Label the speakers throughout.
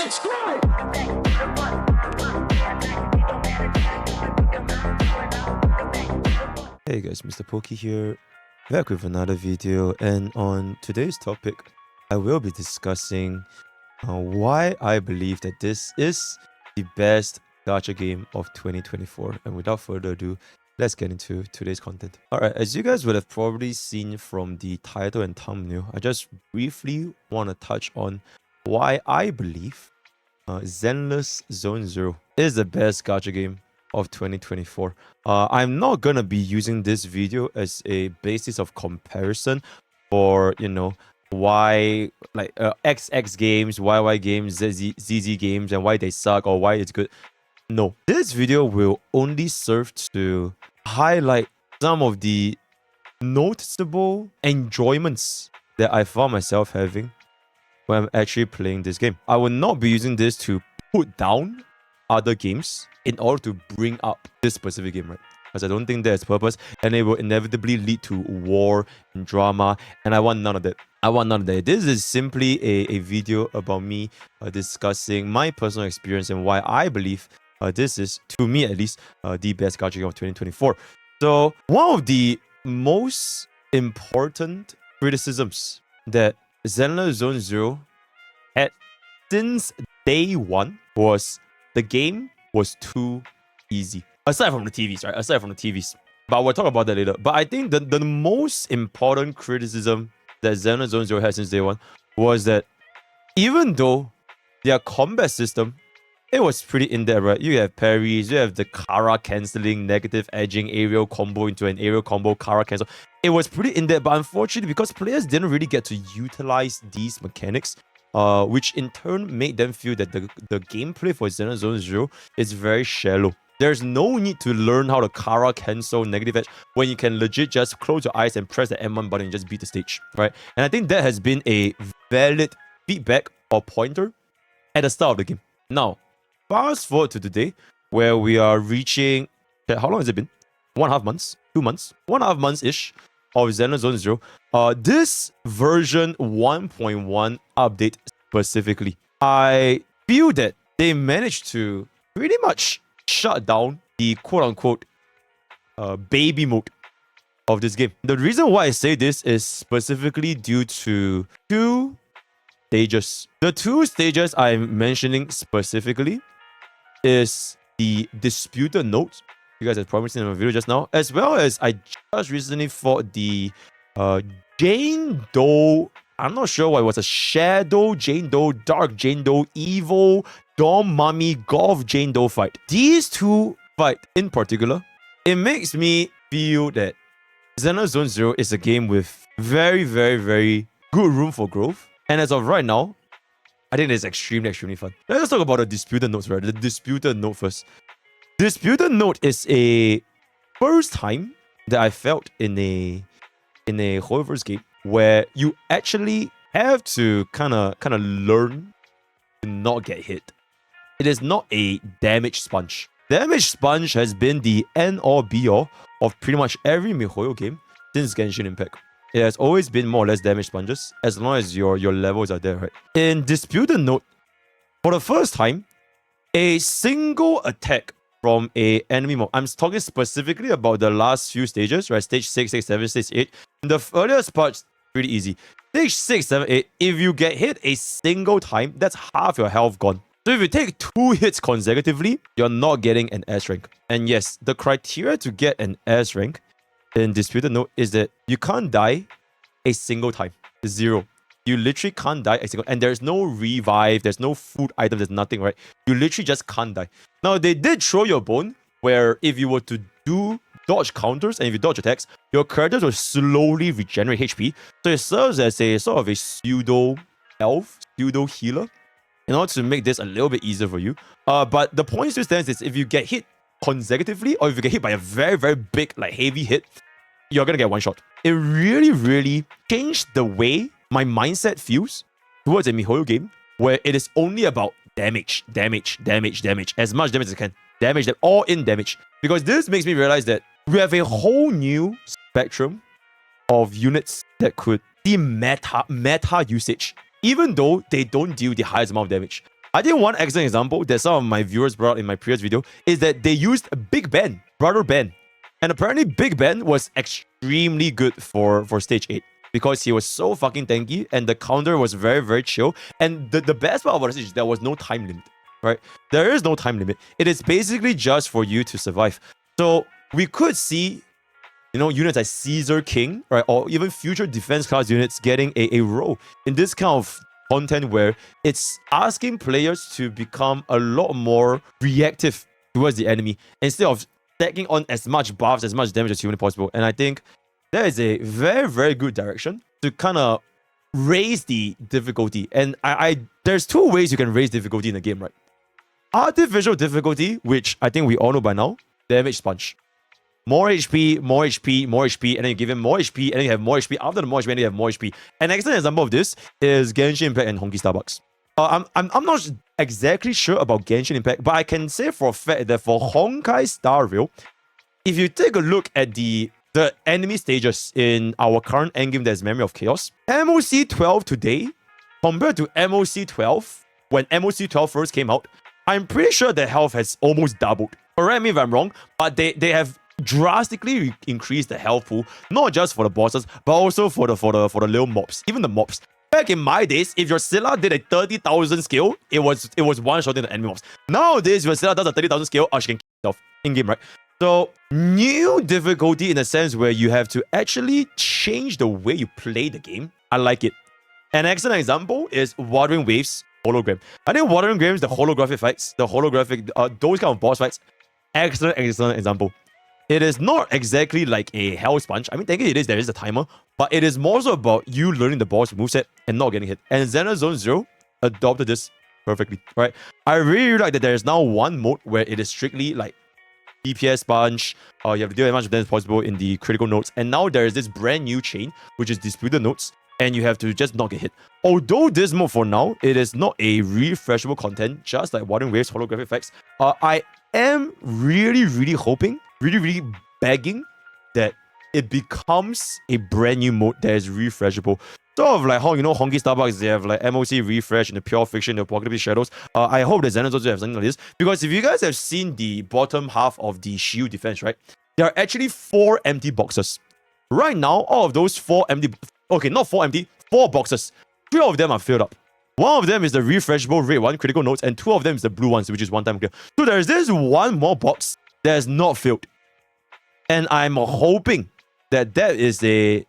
Speaker 1: subscribe.
Speaker 2: Hey guys, MrPokke here, back with another video, and on today's topic, I will be discussing why I believe that this is the best gacha game of 2024. And without further ado, let's get into today's content. Alright, as you guys would have probably seen from the title and thumbnail, I just briefly want to touch on why I believe Zenless Zone Zero is the best gacha game of 2024. I'm not gonna be using this video as a basis of comparison for, you know, why like XX games, YY games, ZZ games, and why they suck or why it's good. No, this video will only serve to highlight some of the noticeable enjoyments that I found myself having when I'm actually playing this game. I will not be using this to put down other games in order to bring up this specific game, right? Because I don't think that's purpose, and it will inevitably lead to war and drama, and I want none of that. This is simply a video about me discussing my personal experience and why I believe this is, to me at least, the best gacha game of 2024. So one of the most important criticisms that Zenless Zone Zero had since day one was the game was too easy. Aside from the TVs, right? Aside from the TVs. But we'll talk about that later. But I think the most important criticism that Zenless Zone Zero had since day one was that even though their combat system, it was pretty in-depth, right? You have parries, you have the Kara cancelling, negative edging, aerial combo into an aerial combo, Kara cancel. It was pretty in-depth, but unfortunately, because players didn't really get to utilize these mechanics, which in turn made them feel that the gameplay for Zenless Zone Zero is very shallow. There's no need to learn how to Kara cancel negative edge when you can legit just close your eyes and press the M1 button and just beat the stage, right? And I think that has been a valid feedback or pointer at the start of the game. Now, fast forward to today, where we are reaching... How long has it been? 1.5 months? 2 months? 1.5 months-ish of Zenless Zone Zero. This version 1.1 update specifically, I feel that they managed to pretty much shut down the quote-unquote baby mode of this game. The reason why I say this is specifically due to two stages. The two stages I'm mentioning specifically is the disputed notes. You guys have probably seen in my video just now, as well as I just recently fought the Jane Doe. I'm not sure what it was, a Shadow Jane Doe, Dark Jane Doe, Evil Dom Mummy Golf Jane Doe fight. These two fights in particular, it makes me feel that Zenless Zone Zero is a game with very, very, very good room for growth. And as of right now, I think it's extremely fun. Let's talk about the disputed notes, right? The disputed note first. Disputed note is a first time that I felt in a Horrorverse game where you actually have to kind of learn to not get hit. It is not a damage sponge. Damage sponge has been the end-all be-all of pretty much every MiHoYo game since Genshin Impact. It has always been more or less damage sponges as long as your levels are there, right? In Disputed Note, for the first time, a single attack from a enemy mob. I'm talking specifically about the last few stages, right? Stage 6, 6, 7, stage 8. The earliest part's pretty easy. Stage 6, 7, 8, if you get hit a single time, that's half your health gone. So if you take 2 hits consecutively, you're not getting an S rank. And yes, the criteria to get an S rank in Disputed Note is that you can't die a single time. 0. You literally can't die a single... And there's no revive, there's no food item, there's nothing, right? You literally just can't die. Now, they did throw your bone, where if you were to do dodge counters and if you dodge attacks, your characters will slowly regenerate HP. So it serves as a sort of a pseudo-elf, pseudo-healer, in order to make this a little bit easier for you. But the point still stands is if you get hit consecutively, or if you get hit by a very, very big, like heavy hit, you're gonna get one shot. It really, really changed the way my mindset feels towards a MiHoYo game, where it is only about damage, as much damage as I can. Damage, all in damage. Because this makes me realize that we have a whole new spectrum of units that could be meta usage, even though they don't deal the highest amount of damage. I think one excellent example that some of my viewers brought in my previous video is that they used Big Ben, Brother Ben. And apparently Big Ben was extremely good for stage 8 because he was so fucking tanky and the counter was very, very chill. And the best part about this is there was no time limit, right? There is no time limit. It is basically just for you to survive. So we could see, units like Caesar King, right? Or even future defense class units getting a role in this kind of content where it's asking players to become a lot more reactive towards the enemy instead of stacking on as much buffs, as much damage as humanly possible. And I think that is a very, very good direction to kind of raise the difficulty. And there's two ways you can raise difficulty in the game, right? Artificial difficulty, which I think we all know by now, damage sponge. More HP, more HP, more HP, and then you give him more HP, and then you have more HP. After the more HP, and then you have more HP. An excellent example of this is Genshin Impact and Honkai Starbucks. I'm not exactly sure about Genshin Impact, but I can say for a fact that for Honkai Star Rail, if you take a look at the enemy stages in our current endgame that is Memory of Chaos, MOC 12 today, compared to MOC 12, when MOC 12 first came out, I'm pretty sure their health has almost doubled. Correct me if I'm wrong, but they have drastically increased the health pool, not just for the bosses, but also for the little mobs, even the mobs. Back in my days, if your Scylla did a 30,000 skill, it was one-shotting the enemy mobs. Nowadays, if your Scylla does a 30,000 skill, she can kill herself in-game, right? So, new difficulty in a sense where you have to actually change the way you play the game. I like it. An excellent example is Wuthering Waves hologram. I think Wuthering Waves, the holographic fights, those kind of boss fights, excellent example. It is not exactly like a hell sponge. I mean, technically there is a timer, but it is more so about you learning the boss moveset and not getting hit. And Zenless Zone Zero adopted this perfectly, right? I really like that there is now one mode where it is strictly like DPS sponge. You have to deal as much of them as possible in the critical nodes. And now there is this brand new chain, which is disputed nodes, and you have to just not get hit. Although this mode for now, it is not a refreshable content, just like Wuthering Waves holographic effects. I am really hoping, really begging that it becomes a brand new mode that is refreshable. Sort of like how, Honkai Starbucks, they have like MOC refresh in the Pure Fiction, the Apocalypse Shadows. I hope that Zenless also have something like this. Because if you guys have seen the bottom half of the shield defense, right? There are actually 4 empty boxes. Right now, all of those 4 empty... Okay, not 4 empty, 4 boxes. 3 of them are filled up. One of them is the refreshable red one, critical notes, and 2 of them is the blue ones, which is one time clear. So there's this one more box that is not filled. And I'm hoping that is the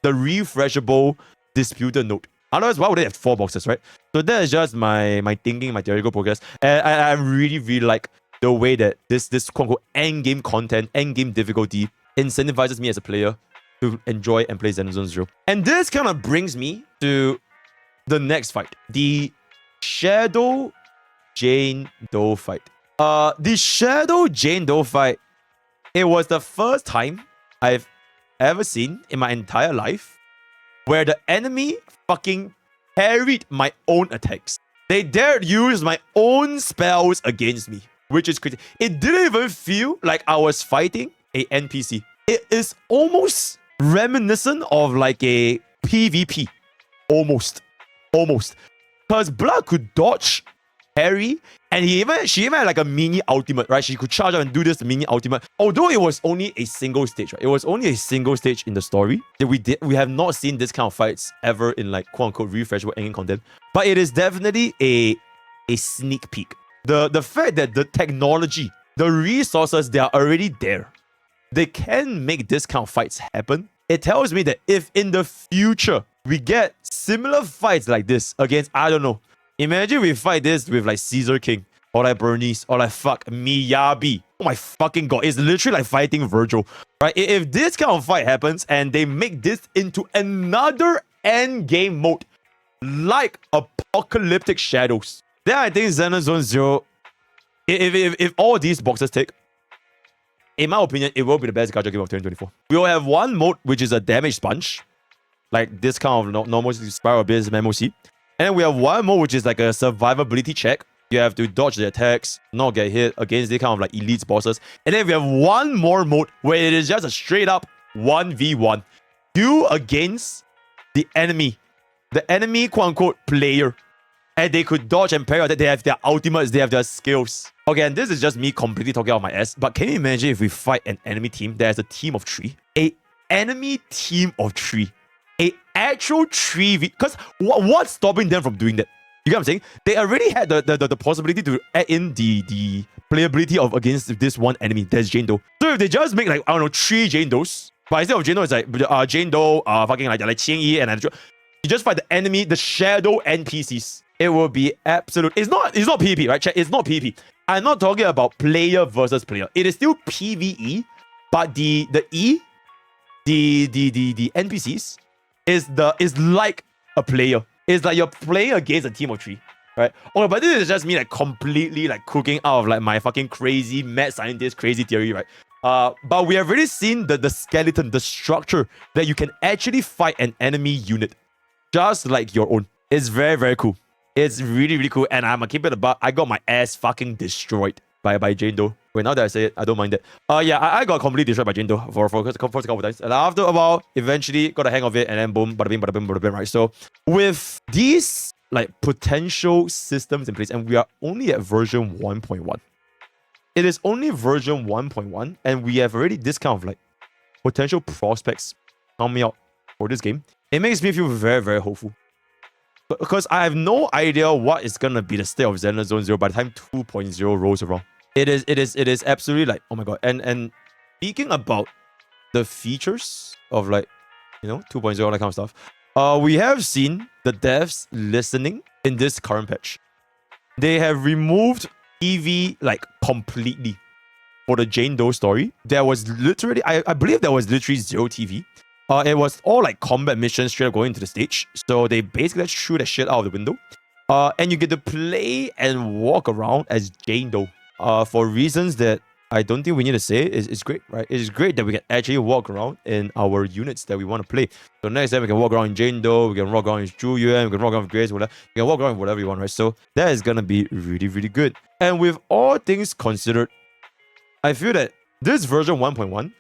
Speaker 2: refreshable disputed note. Otherwise, why would they have 4 boxes, right? So that is just my thinking, my theoretical progress. And I really like the way that this quote-unquote endgame content, endgame difficulty incentivizes me as a player to enjoy and play Zenless Zone Zero. And this kind of brings me to the next fight. The Shadow Jane Doe fight. The Shadow Jane Doe fight, it was the first time I've ever seen in my entire life where the enemy fucking parried my own attacks. They dared use my own spells against me, which is crazy. It didn't even feel like I was fighting a NPC. It is almost reminiscent of like a PvP. Almost. Because Blood could dodge, parry, and she even had like a mini ultimate, right? She could charge up and do this mini ultimate. Although it was only a single stage, right? It was only a single stage in the story that we have not seen this kind of fights ever in like quote-unquote refreshable endgame content. But it is definitely a sneak peek. The fact that the technology, the resources, they are already there. They can make this kind of fights happen. It tells me that if in the future we get similar fights like this against, I don't know, imagine we fight this with like Caesar King or like Bernice or like Miyabi. Oh my fucking god, it's literally like fighting Virgil, right? If this kind of fight happens and they make this into another end game mode like Apocalyptic Shadows, then I think Zenless Zone Zero, if all these boxes take, in my opinion, it will be the best gacha game of 2024. We will have one mode, which is a damage sponge. Like this kind of normal Spiral Abyss MMOC. And then we have one mode, which is like a survivability check. You have to dodge the attacks, not get hit against these kind of like elite bosses. And then we have one more mode where it is just a straight up 1v1. You against the enemy. The enemy quote unquote player. And they could dodge and parry, that they have their ultimates, they have their skills. Okay, and this is just me completely talking out my ass, but can you imagine if we fight an enemy team that has a team of 3? A enemy team of 3. A actual 3v... Because what's stopping them from doing that? You get what I'm saying? They already had the possibility to add in the playability of against this one enemy, that's Jane Doe. So if they just make like, I don't know, 3 Jane Does, but instead of Jane Doe, it's like Jane Doe, fucking like Qingyi and you just fight the enemy, the shadow NPCs. It will be absolute. It's not PvP, right? Chat, it's not PvP. I'm not talking about player versus player. It is still PvE, but the NPCs is like a player. It's like you're playing against a team of 3, right? Okay, but this is just me like completely like cooking out of like my fucking crazy mad scientist crazy theory, right? But we have already seen the skeleton, the structure that you can actually fight an enemy unit just like your own. It's very, very cool. It's really, really cool. And I'm gonna keep it about. I got my ass fucking destroyed by Jane Doe. Wait, now that I say it, I don't mind that. Yeah, I got completely destroyed by Jane Doe for a couple of times. And after a while, eventually got a hang of it, and then boom, bada bing, bada bing, bada bing, right? So with these like potential systems in place, and we are only at version 1.1. It is only version 1.1, and we have already this kind of like potential prospects coming out for this game. It makes me feel very, very hopeful. Because I have no idea what is gonna be the state of Zenless Zone Zero by the time 2.0 rolls around. It is absolutely like, oh my god. And speaking about the features of like, you know, 2.0, all that kind of stuff, we have seen the devs listening in this current patch. They have removed TV like completely for the Jane Doe story. There was literally, I believe there was literally zero TV. It was all like combat missions straight up going into the stage. So they basically just threw that shit out of the window. And you get to play and walk around as Jane Doe. For reasons that I don't think we need to say. It's great, right? It's great that we can actually walk around in our units that we want to play. So next time we can walk around in Jane Doe, we can walk around in Zhu Yuan, we can walk around with Grace, whatever. We can walk around with whatever you want, right? So that is gonna be really, really good. And with all things considered, I feel that this version 1.1,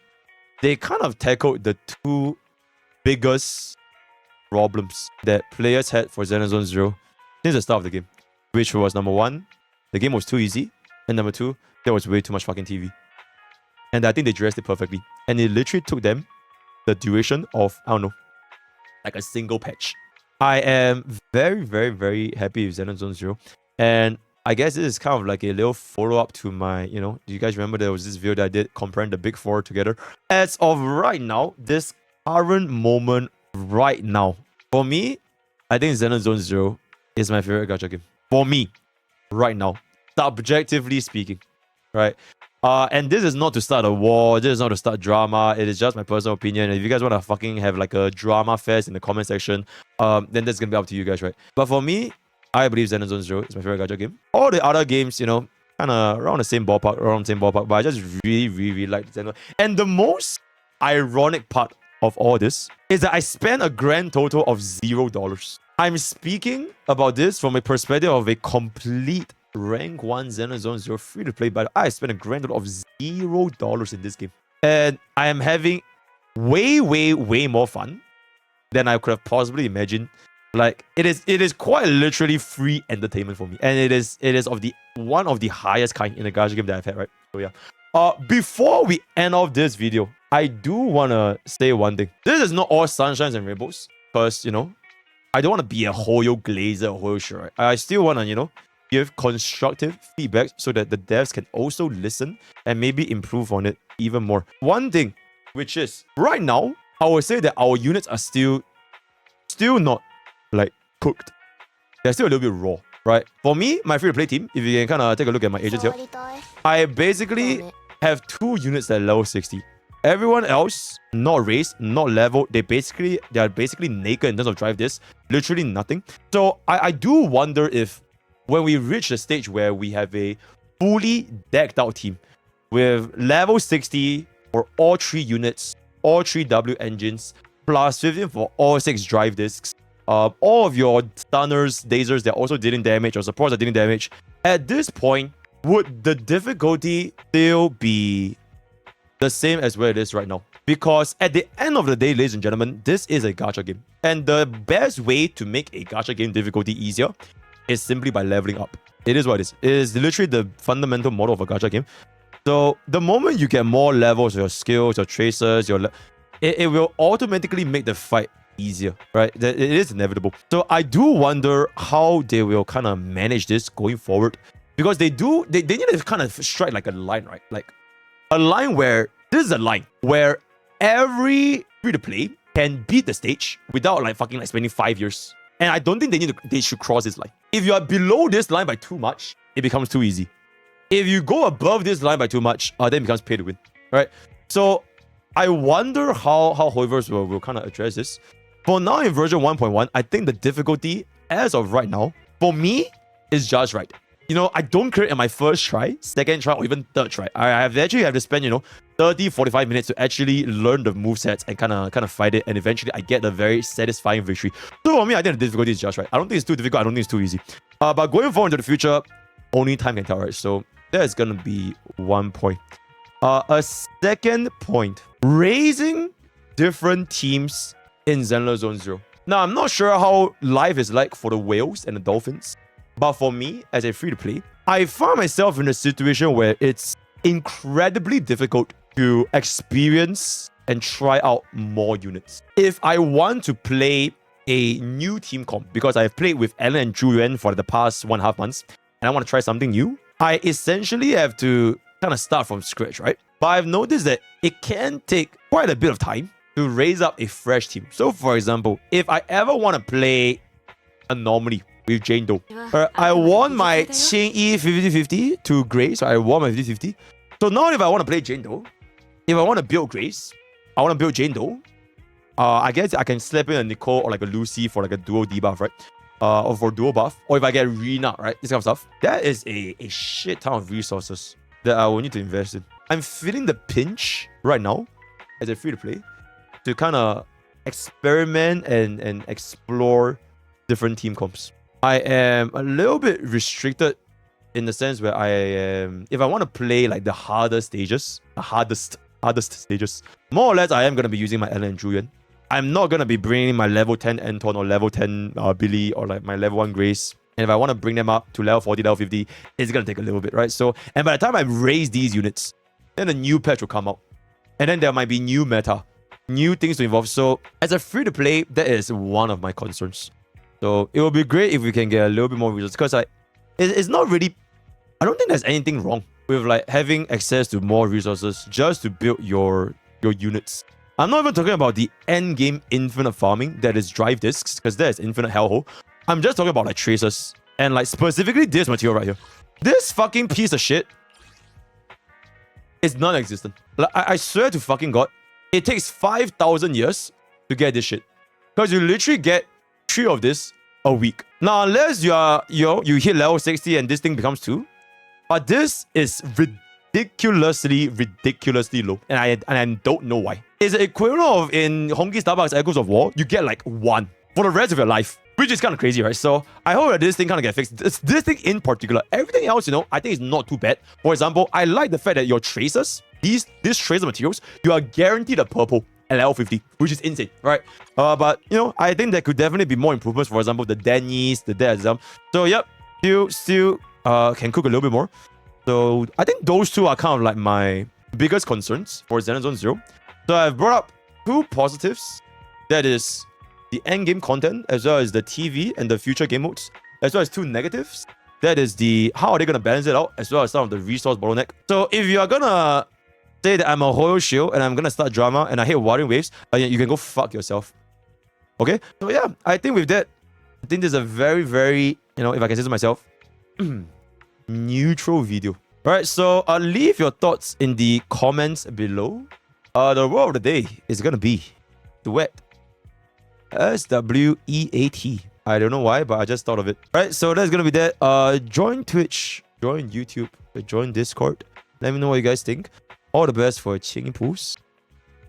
Speaker 2: they kind of tackled the 2 biggest problems that players had for Zenless Zone Zero since the start of the game. Which was number 1, the game was too easy. And number 2, there was way too much fucking TV. And I think they addressed it perfectly. And it literally took them the duration of, I don't know, like a single patch. I am very, very, very happy with Zenless Zone Zero. And I guess this is kind of like a little follow-up to my, you know, do you guys remember there was this video that I did comparing the big 4 together? As of right now, this current moment right now, for me, I think Zenless Zone Zero is my favorite gacha game. For me, right now, subjectively speaking, right? And this is not to start a war, this is not to start drama, it is just my personal opinion. And if you guys want to fucking have like a drama fest in the comment section, then that's gonna be up to you guys, right? But for me, I believe Zenless Zone Zero is my favorite gacha game. All the other games, you know, kind of around the same ballpark, but I just really, really like Zenless. And the most ironic part of all this is that I spent a grand total of $0. I'm speaking about this from a perspective of a complete rank 1 Zenless Zone Zero free to play, but I spent a grand total of $0 in this game. And I am having way, way, way more fun than I could have possibly imagined. Like it is quite literally free entertainment for me, and it is of the one of the highest kind in the gacha game that I've had, right? So yeah. Before we end off this video, I do wanna say one thing. This is not all sunshines and rainbows, because you know, I don't want to be a Hoyo Glazer or Hoyo Shirai. I still wanna, you know, give constructive feedback so that the devs can also listen and maybe improve on it even more. One thing, which is right now, I would say that our units are still not like cooked. They're still a little bit raw, right? For me, my free to play team, if you can kind of take a look at my agents here, I basically have 2 units that are level 60. Everyone else, not raised, not leveled, they are basically naked in terms of drive this, literally nothing. So I do wonder if when we reach the stage where we have a fully decked out team with level 60 for all 3 units, all 3 W engines, plus 15 for all 6 drive discs, all of your stunners, dazers that also dealing damage, or supports are dealing damage. At this point, would the difficulty still be the same as where it is right now? Because at the end of the day, ladies and gentlemen, this is a gacha game. And the best way to make a gacha game difficulty easier is simply by leveling up. It is what it is. It is literally the fundamental model of a gacha game. So the moment you get more levels of your skills, your tracers, it will automatically make the fight easier, right? It is inevitable. So I do wonder how they will kind of manage this going forward, because they need to kind of strike like a line, right? Like a line where this is a line where every free-to-play can beat the stage without like fucking like spending 5 years. And I don't think they should cross this line. If you are below this line by too much, it becomes too easy. If you go above this line by too much, then it becomes pay to win, right? So I wonder how Hoiverse will kind of address this. For now in version 1.1, I think the difficulty as of right now, for me, is just right. You know, I don't crit in my first try, second try, or even third try. I have actually have to spend, 30, 45 minutes to actually learn the movesets and kind of fight it, and eventually I get a very satisfying victory. So for me, I think the difficulty is just right. I don't think it's too difficult, I don't think it's too easy. But going forward into the future, only time can tell, right? So that is gonna be 1 point. A second point, raising different teams in Zenless Zone Zero. Now, I'm not sure how life is like for the whales and the dolphins, but for me, as a free-to-play, I found myself in a situation where it's incredibly difficult to experience and try out more units. If I want to play a new team comp, because I've played with Alan and Julian for the past 1.5 months, and I want to try something new, I essentially have to kind of start from scratch, right? But I've noticed that it can take quite a bit of time to raise up a fresh team. So for example, if I ever want to play anomaly with Jane Doe, I want my Qingyi 50-50 to Grace, so I want my 50-50. So now if I want to play Jane Doe, if I want to build Grace, I want to build Jane Doe, I guess I can slap in a Nicole or like a Lucy for like a duo debuff, right? Or for duo buff, or if I get Rina, right? This kind of stuff. That is a shit ton of resources that I will need to invest in. I'm feeling the pinch right now as a free-to-play to kind of experiment and explore different team comps. I am a little bit restricted in the sense where I am, if I want to play like the hardest stages, more or less I am going to be using my Ellen and Julian. I'm not going to be bringing my level 10 Anton or level 10 Billy or like my level 1 Grace. And if I want to bring them up to level 40, level 50, it's going to take a little bit, right? So, and by the time I raise these units, then a new patch will come out. And then there might be new meta, new things to involve. So as a free-to-play, that is one of my concerns. So it will be great if we can get a little bit more resources, because it's not really, I don't think there's anything wrong with like having access to more resources just to build your units. I'm not even talking about the end game infinite farming that is drive discs, because that is infinite hellhole. I'm just talking about like tracers and like specifically this material right here. This fucking piece of shit is non-existent. Like, I swear to fucking God, it takes 5,000 years to get this shit, because you literally get 3 of this a week. Now, unless you hit level 60 and this thing becomes 2, but this is ridiculously low, and I don't know why. It's the equivalent of in Honkai Starbucks Echoes of War, you get like 1 for the rest of your life, which is kind of crazy, right? So I hope that this thing kind of gets fixed. This thing in particular. Everything else, I think is not too bad. For example, I like the fact that your tracers, these tracer materials, you are guaranteed a purple at level 50, which is insane, right? But I think there could definitely be more improvements. For example, the Denny's, the Dazam. So yep, still can cook a little bit more. So I think those two are kind of like my biggest concerns for Zenless Zone Zero. So I've brought up 2 positives. That is the end game content, as well as the TV and the future game modes, as well as 2 negatives. That is the how are they gonna balance it out, as well as some of the resource bottleneck. So if you are gonna say that I'm a Hoyo shield and I'm gonna start drama and I hate watering waves, you can go fuck yourself. Okay? So yeah, I think with that, I think this is a very, very, if I can say so myself, neutral video. Alright, so leave your thoughts in the comments below. The word of the day is gonna be Sweat. SWEAT. I don't know why, but I just thought of it. Alright, so that's gonna be that. Join Twitch, join YouTube, join Discord. Let me know what you guys think. All the best for Qingyi Poos,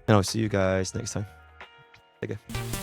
Speaker 2: and I'll see you guys next time. Take care.